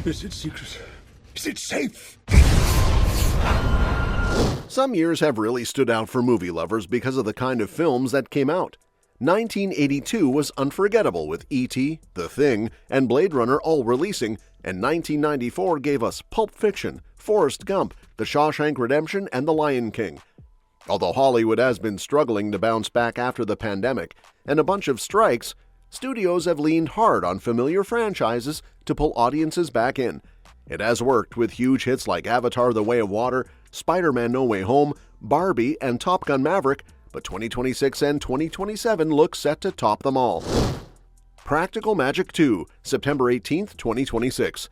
Is it secret? Is it safe? Some years have really stood out for movie lovers because of the kind of films that came out. 1982 was unforgettable with E.T., The Thing, and Blade Runner all releasing, and 1994 gave us Pulp Fiction, Forrest Gump, The Shawshank Redemption, and The Lion King. Although Hollywood has been struggling to bounce back after the pandemic and a bunch of strikes, studios have leaned hard on familiar franchises to pull audiences back in. It has worked with huge hits like Avatar: The Way of Water, Spider-Man: No Way Home, Barbie, and Top Gun: Maverick, but 2026 and 2027 look set to top them all. Practical Magic 2, September 18, 2026.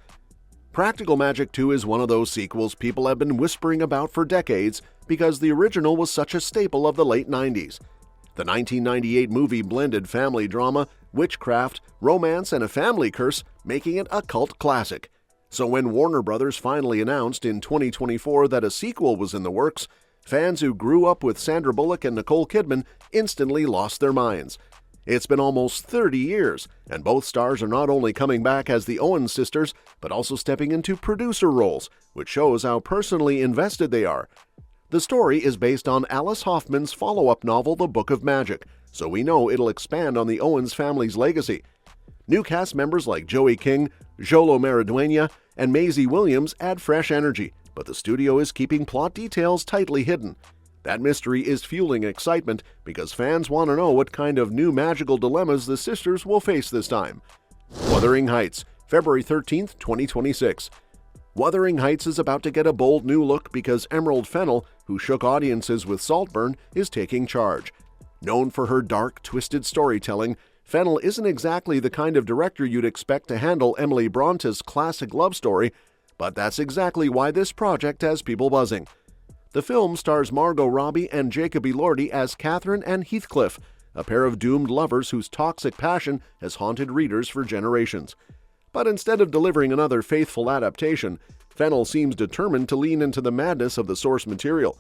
Practical Magic 2 is one of those sequels people have been whispering about for decades because the original was such a staple of the late 90s. The 1998 movie blended family drama, witchcraft, romance, and a family curse, making it a cult classic. So when Warner Brothers finally announced in 2024 that a sequel was in the works, fans who grew up with Sandra Bullock and Nicole Kidman instantly lost their minds. It's been almost 30 years, and both stars are not only coming back as the Owens sisters, but also stepping into producer roles, which shows how personally invested they are. The story is based on Alice Hoffman's follow-up novel The Book of Magic, so we know it'll expand on the Owens family's legacy. New cast members like Joey King, Jolo Maridueña, and Maisie Williams add fresh energy, but the studio is keeping plot details tightly hidden. That mystery is fueling excitement because fans want to know what kind of new magical dilemmas the sisters will face this time. Wuthering Heights, February 13, 2026. Wuthering Heights is about to get a bold new look because Emerald Fennell, who shook audiences with Saltburn, is taking charge. Known for her dark, twisted storytelling, Fennell isn't exactly the kind of director you'd expect to handle Emily Bronte's classic love story, but that's exactly why this project has people buzzing. The film stars Margot Robbie and Jacob Elordi as Catherine and Heathcliff, a pair of doomed lovers whose toxic passion has haunted readers for generations. But instead of delivering another faithful adaptation, Fennell seems determined to lean into the madness of the source material.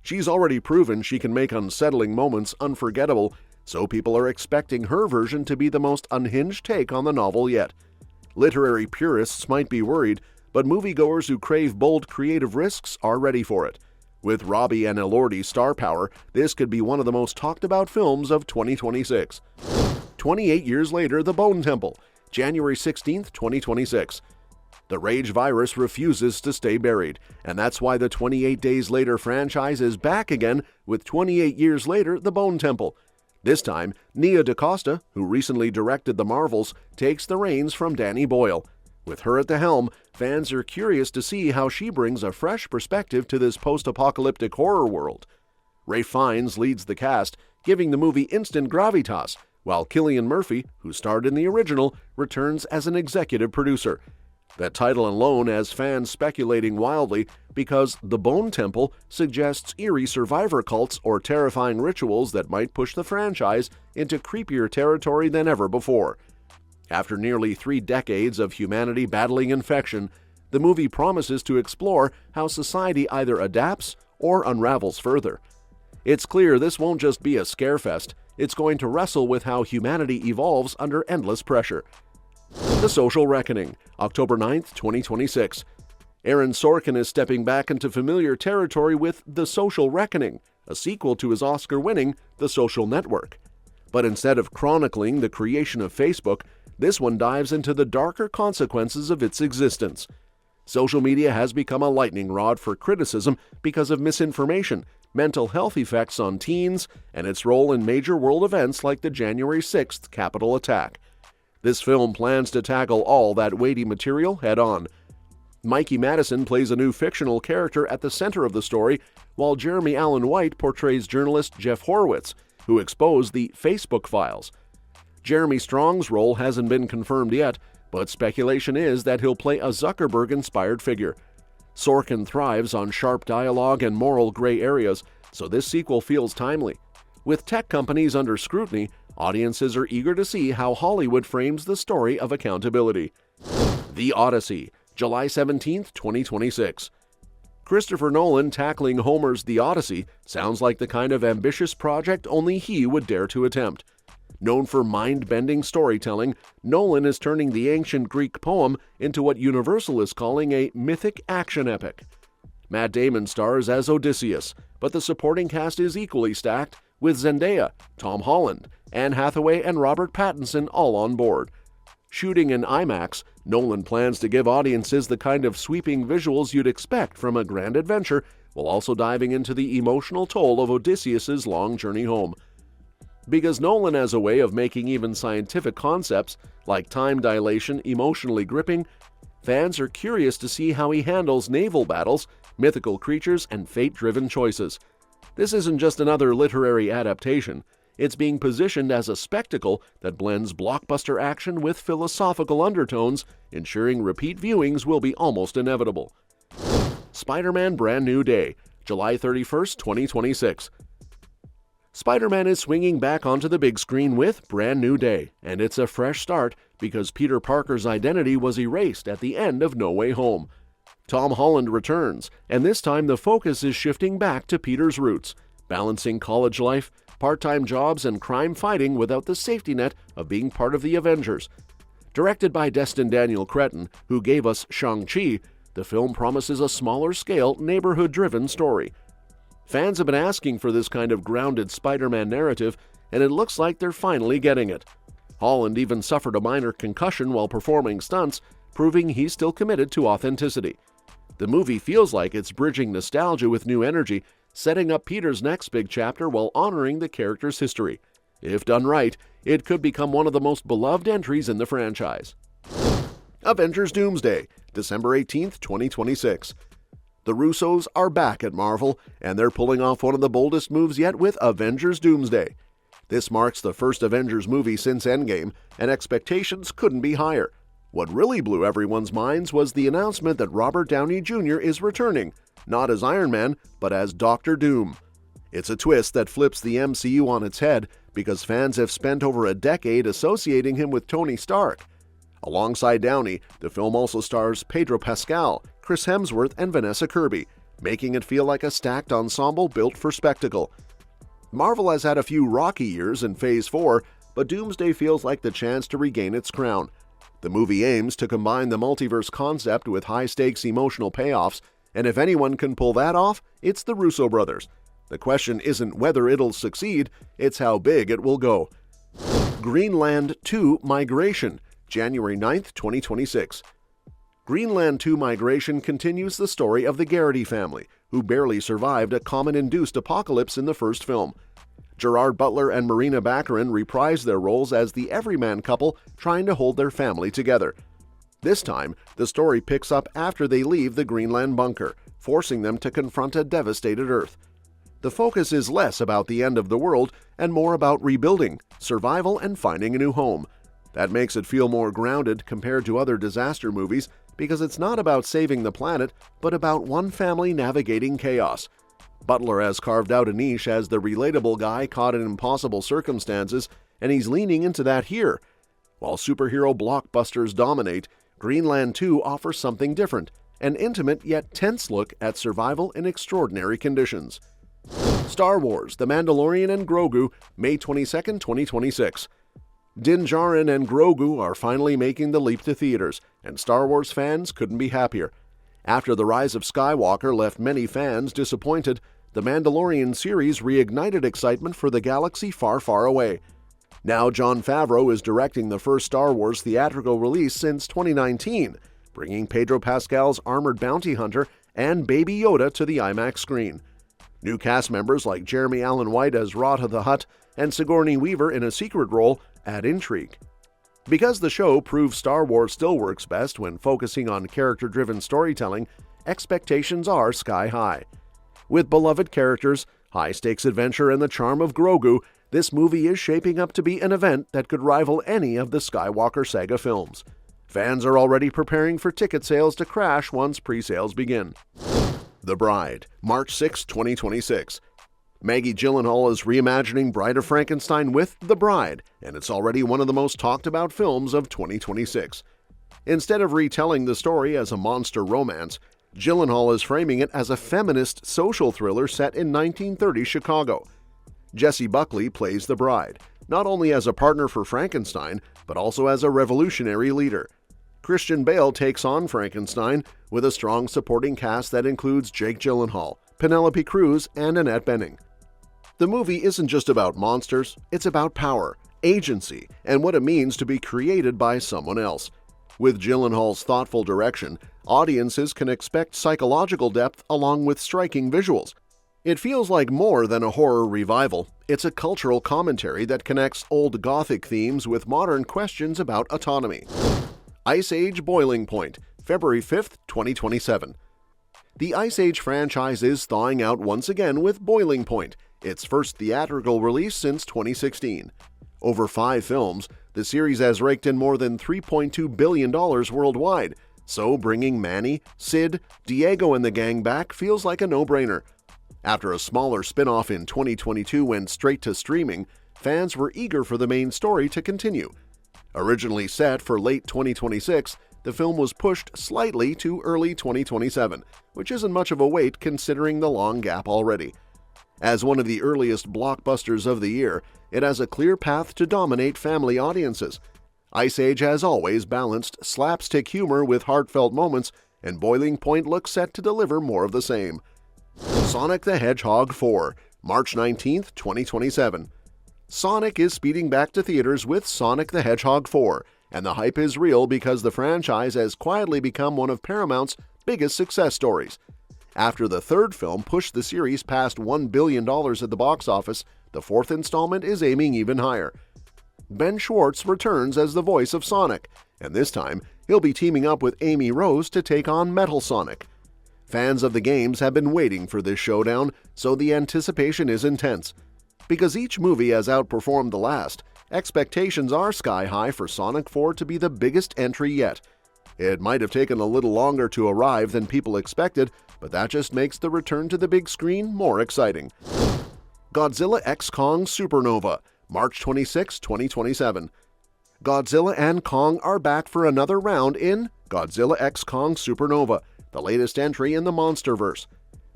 She's already proven she can make unsettling moments unforgettable, so people are expecting her version to be the most unhinged take on the novel yet. Literary purists might be worried, but moviegoers who crave bold creative risks are ready for it. With Robbie and Elordi's star power, this could be one of the most talked about films of 2026. 28 years later, The Bone Temple, January 16, 2026. The Rage virus refuses to stay buried, and that's why the 28 Days Later franchise is back again with 28 years later, The Bone Temple. This time, Nia DaCosta, who recently directed The Marvels, takes the reins from Danny Boyle. With her at the helm, fans are curious to see how she brings a fresh perspective to this post-apocalyptic horror world. Ralph Fiennes leads the cast, giving the movie instant gravitas, while Cillian Murphy, who starred in the original, returns as an executive producer. That title alone has fans speculating wildly because The Bone Temple suggests eerie survivor cults or terrifying rituals that might push the franchise into creepier territory than ever before. After nearly 3 decades of humanity battling infection, the movie promises to explore how society either adapts or unravels further. It's clear this won't just be a scarefest, it's going to wrestle with how humanity evolves under endless pressure. The Social Reckoning, October 9, 2026. Aaron Sorkin is stepping back into familiar territory with The Social Reckoning, a sequel to his Oscar-winning The Social Network. But instead of chronicling the creation of Facebook, this one dives into the darker consequences of its existence. Social media has become a lightning rod for criticism because of misinformation, mental health effects on teens, and its role in major world events like the January 6th Capitol attack. This film plans to tackle all that weighty material head-on. Mikey Madison plays a new fictional character at the center of the story, while Jeremy Allen White portrays journalist Jeff Horowitz, who exposed the Facebook files. Jeremy Strong's role hasn't been confirmed yet, but speculation is that he'll play a Zuckerberg-inspired figure. Sorkin thrives on sharp dialogue and moral gray areas, so this sequel feels timely. With tech companies under scrutiny, audiences are eager to see how Hollywood frames the story of accountability. The Odyssey, July 17, 2026. Christopher Nolan tackling Homer's The Odyssey sounds like the kind of ambitious project only he would dare to attempt. Known for mind-bending storytelling, Nolan is turning the ancient Greek poem into what Universal is calling a mythic action epic. Matt Damon stars as Odysseus, but the supporting cast is equally stacked, with Zendaya, Tom Holland, Anne Hathaway, and Robert Pattinson all on board. Shooting in IMAX, Nolan plans to give audiences the kind of sweeping visuals you'd expect from a grand adventure, while also diving into the emotional toll of Odysseus' long journey home. Because Nolan has a way of making even scientific concepts, like time dilation, emotionally gripping, fans are curious to see how he handles naval battles, mythical creatures, and fate-driven choices. This isn't just another literary adaptation. It's being positioned as a spectacle that blends blockbuster action with philosophical undertones, ensuring repeat viewings will be almost inevitable. Spider-Man Brand New Day, July 31st, 2026. Spider-Man is swinging back onto the big screen with Brand New Day, and it's a fresh start because Peter Parker's identity was erased at the end of No Way Home. Tom Holland returns, and this time the focus is shifting back to Peter's roots, balancing college life, part-time jobs, and crime fighting without the safety net of being part of the Avengers. Directed by Destin Daniel Cretton, who gave us Shang-Chi, the film promises a smaller-scale, neighborhood-driven story. Fans have been asking for this kind of grounded Spider-Man narrative, and it looks like they're finally getting it. Holland even suffered a minor concussion while performing stunts, proving he's still committed to authenticity. The movie feels like it's bridging nostalgia with new energy, setting up Peter's next big chapter while honoring the character's history. If done right, it could become one of the most beloved entries in the franchise. Avengers Doomsday, December 18th, 2026. The Russos are back at Marvel, and they're pulling off one of the boldest moves yet with Avengers Doomsday. This marks the first Avengers movie since Endgame, and expectations couldn't be higher. What really blew everyone's minds was the announcement that Robert Downey Jr. is returning, not as Iron Man, but as Dr. Doom. It's a twist that flips the MCU on its head because fans have spent over a decade associating him with Tony Stark. Alongside Downey, the film also stars Pedro Pascal, Chris Hemsworth, and Vanessa Kirby, making it feel like a stacked ensemble built for spectacle. Marvel has had a few rocky years in Phase 4, but Doomsday feels like the chance to regain its crown. The movie aims to combine the multiverse concept with high-stakes emotional payoffs, and if anyone can pull that off, it's the Russo brothers. The question isn't whether it'll succeed, it's how big it will go. Greenland 2 Migration, January 9th, 2026. Greenland 2 Migration continues the story of the Garrity family, who barely survived a comet-induced apocalypse in the first film. Gerard Butler and Marina Baccarin reprise their roles as the everyman couple trying to hold their family together. This time, the story picks up after they leave the Greenland bunker, forcing them to confront a devastated Earth. The focus is less about the end of the world and more about rebuilding, survival, and finding a new home. That makes it feel more grounded compared to other disaster movies because it's not about saving the planet, but about one family navigating chaos. Butler has carved out a niche as the relatable guy caught in impossible circumstances, and he's leaning into that here. While superhero blockbusters dominate, Greenland 2 offers something different, an intimate yet tense look at survival in extraordinary conditions. Star Wars: The Mandalorian and Grogu, May 22, 2026. Din Djarin and Grogu are finally making the leap to theaters, and Star Wars fans couldn't be happier. After The Rise of Skywalker left many fans disappointed, the Mandalorian series reignited excitement for the galaxy far, far away. Now Jon Favreau is directing the first Star Wars theatrical release since 2019, bringing Pedro Pascal's armored bounty hunter and Baby Yoda to the IMAX screen. New cast members like Jeremy Allen White as Rata the Hutt and Sigourney Weaver in a secret role add intrigue. Because the show proves Star Wars still works best when focusing on character-driven storytelling, expectations are sky high. With beloved characters, high-stakes adventure, and the charm of Grogu, this movie is shaping up to be an event that could rival any of the Skywalker saga films. Fans are already preparing for ticket sales to crash once pre-sales begin. The Bride, March 6, 2026. Maggie Gyllenhaal is reimagining Bride of Frankenstein with The Bride, and it's already one of the most talked-about films of 2026. Instead of retelling the story as a monster romance, Gyllenhaal is framing it as a feminist social thriller set in 1930 Chicago. Jessie Buckley plays the bride, not only as a partner for Frankenstein, but also as a revolutionary leader. Christian Bale takes on Frankenstein with a strong supporting cast that includes Jake Gyllenhaal, Penelope Cruz, and Annette Bening. The movie isn't just about monsters, it's about power, agency, and what it means to be created by someone else. With Gyllenhaal's thoughtful direction, audiences can expect psychological depth along with striking visuals. It feels like more than a horror revival. It's a cultural commentary that connects old Gothic themes with modern questions about autonomy. Ice Age Boiling Point, February 5, 2027. The Ice Age franchise is thawing out once again with Boiling Point, its first theatrical release since 2016. Over 5 films, the series has raked in more than $3.2 billion worldwide, so bringing Manny, Sid, Diego and the gang back feels like a no-brainer. After a smaller spin-off in 2022 went straight to streaming, fans were eager for the main story to continue. Originally set for late 2026, the film was pushed slightly to early 2027, which isn't much of a wait considering the long gap already. As one of the earliest blockbusters of the year, it has a clear path to dominate family audiences. Ice Age has always balanced slapstick humor with heartfelt moments, and Boiling Point looks set to deliver more of the same. Sonic the Hedgehog 4, March 19, 2027. Sonic is speeding back to theaters with Sonic the Hedgehog 4, and the hype is real because the franchise has quietly become one of Paramount's biggest success stories. After the third film pushed the series past $1 billion at the box office, the fourth installment is aiming even higher. Ben Schwartz returns as the voice of Sonic, and this time he'll be teaming up with Amy Rose to take on Metal Sonic. Fans of the games have been waiting for this showdown, so the anticipation is intense. Because each movie has outperformed the last, expectations are sky-high for Sonic 4 to be the biggest entry yet. It might have taken a little longer to arrive than people expected, but that just makes the return to the big screen more exciting. Godzilla x Kong Supernova, March 26, 2027. Godzilla and Kong are back for another round in Godzilla x Kong Supernova, the latest entry in the Monsterverse.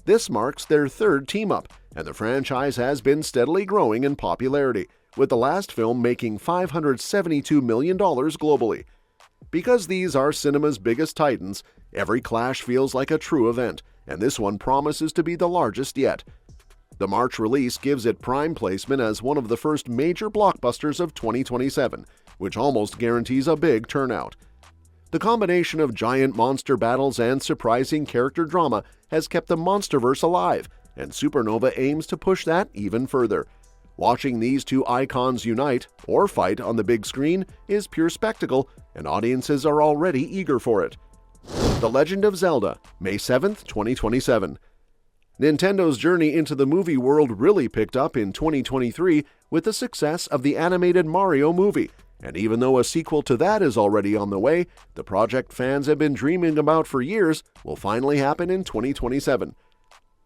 This marks their third team-up, and the franchise has been steadily growing in popularity, with the last film making $572 million globally. Because these are cinema's biggest titans, every clash feels like a true event, and this one promises to be the largest yet. The March release gives it prime placement as one of the first major blockbusters of 2027, which almost guarantees a big turnout. The combination of giant monster battles and surprising character drama has kept the Monsterverse alive, and Supernova aims to push that even further. Watching these two icons unite, or fight on the big screen, is pure spectacle, and audiences are already eager for it. The Legend of Zelda, May 7, 2027. Nintendo's journey into the movie world really picked up in 2023 with the success of the animated Mario movie, and even though a sequel to that is already on the way, the project fans have been dreaming about for years will finally happen in 2027.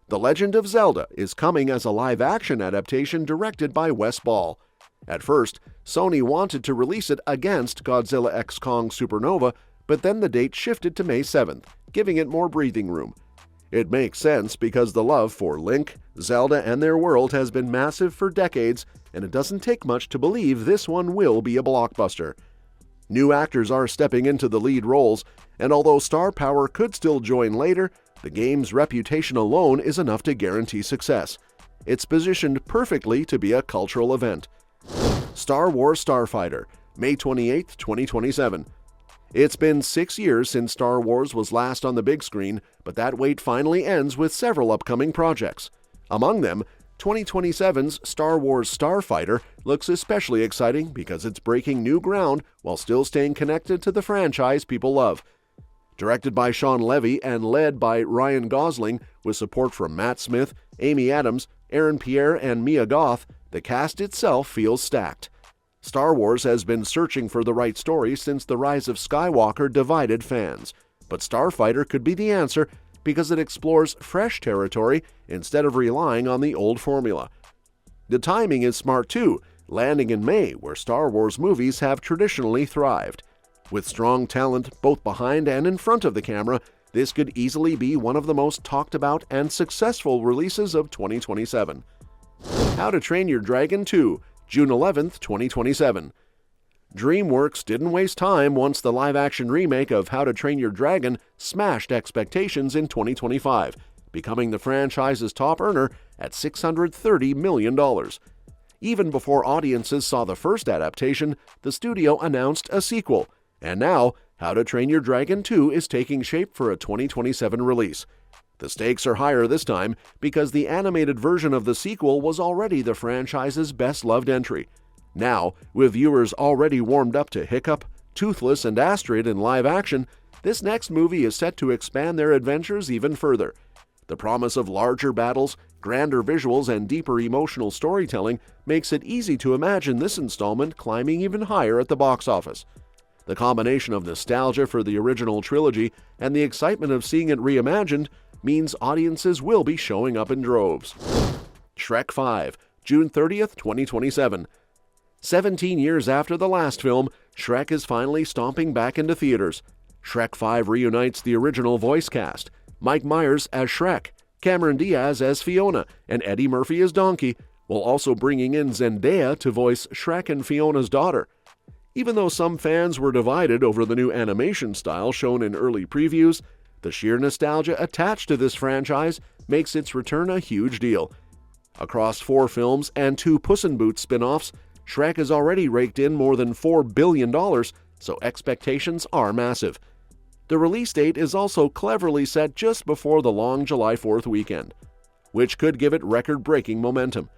The Legend of Zelda is coming as a live-action adaptation directed by Wes Ball. At first, Sony wanted to release it against Godzilla x Kong Supernova, but then the date shifted to May 7th, giving it more breathing room. It makes sense because the love for Link, Zelda, and their world has been massive for decades, and it doesn't take much to believe this one will be a blockbuster. New actors are stepping into the lead roles, and although star power could still join later, the game's reputation alone is enough to guarantee success. It's positioned perfectly to be a cultural event. Star Wars Starfighter, May 28, 2027. It's been 6 years since Star Wars was last on the big screen, but that wait finally ends with several upcoming projects. Among them, 2027's Star Wars Starfighter looks especially exciting because it's breaking new ground while still staying connected to the franchise people love. Directed by Sean Levy and led by Ryan Gosling, with support from Matt Smith, Amy Adams, Aaron Pierre, and Mia Goth, the cast itself feels stacked. Star Wars has been searching for the right story since The Rise of Skywalker divided fans, but Starfighter could be the answer because it explores fresh territory instead of relying on the old formula. The timing is smart too, landing in May where Star Wars movies have traditionally thrived. With strong talent both behind and in front of the camera, this could easily be one of the most talked about and successful releases of 2027. How to Train Your Dragon 2, June 11, 2027. DreamWorks didn't waste time once the live-action remake of How to Train Your Dragon smashed expectations in 2025, becoming the franchise's top earner at $630 million. Even before audiences saw the first adaptation, the studio announced a sequel, and now How to Train Your Dragon 2 is taking shape for a 2027 release. The stakes are higher this time because the animated version of the sequel was already the franchise's best-loved entry. Now, with viewers already warmed up to Hiccup, Toothless, and Astrid in live action, this next movie is set to expand their adventures even further. The promise of larger battles, grander visuals, and deeper emotional storytelling makes it easy to imagine this installment climbing even higher at the box office. The combination of nostalgia for the original trilogy and the excitement of seeing it reimagined means audiences will be showing up in droves. Shrek 5, June 30th, 2027. 17 years after the last film, Shrek is finally stomping back into theaters. Shrek 5 reunites the original voice cast: Mike Myers as Shrek, Cameron Diaz as Fiona, and Eddie Murphy as Donkey, while also bringing in Zendaya to voice Shrek and Fiona's daughter. Even though some fans were divided over the new animation style shown in early previews, the sheer nostalgia attached to this franchise makes its return a huge deal. Across 4 films and 2 Puss in Boots spin-offs, Shrek has already raked in more than $4 billion, so expectations are massive. The release date is also cleverly set just before the long July 4th weekend, which could give it record-breaking momentum.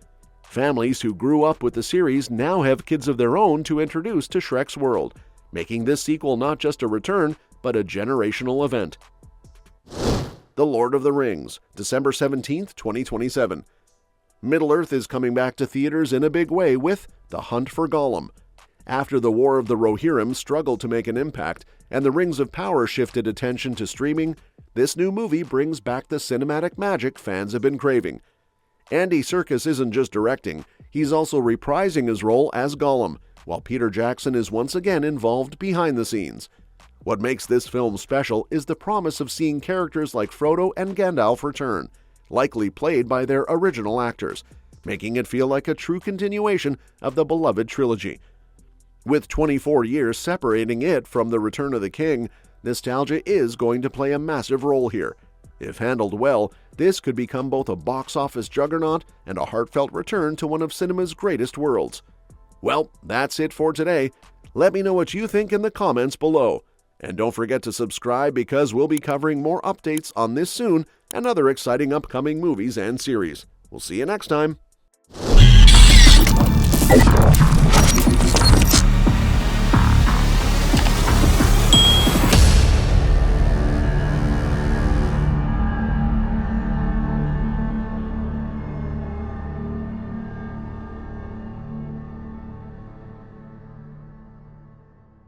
Families who grew up with the series now have kids of their own to introduce to Shrek's world, making this sequel not just a return, but a generational event. The Lord of the Rings, December 17, 2027. Middle-earth is coming back to theaters in a big way with The Hunt for Gollum. After the War of the Rohirrim struggled to make an impact and the Rings of Power shifted attention to streaming, this new movie brings back the cinematic magic fans have been craving. Andy Serkis isn't just directing, he's also reprising his role as Gollum, while Peter Jackson is once again involved behind the scenes. What makes this film special is the promise of seeing characters like Frodo and Gandalf return, likely played by their original actors, making it feel like a true continuation of the beloved trilogy. With 24 years separating it from The Return of the King, nostalgia is going to play a massive role here. If handled well, this could become both a box office juggernaut and a heartfelt return to one of cinema's greatest worlds. Well, that's it for today. Let me know what you think in the comments below. And don't forget to subscribe because we'll be covering more updates on this soon and other exciting upcoming movies and series. We'll see you next time.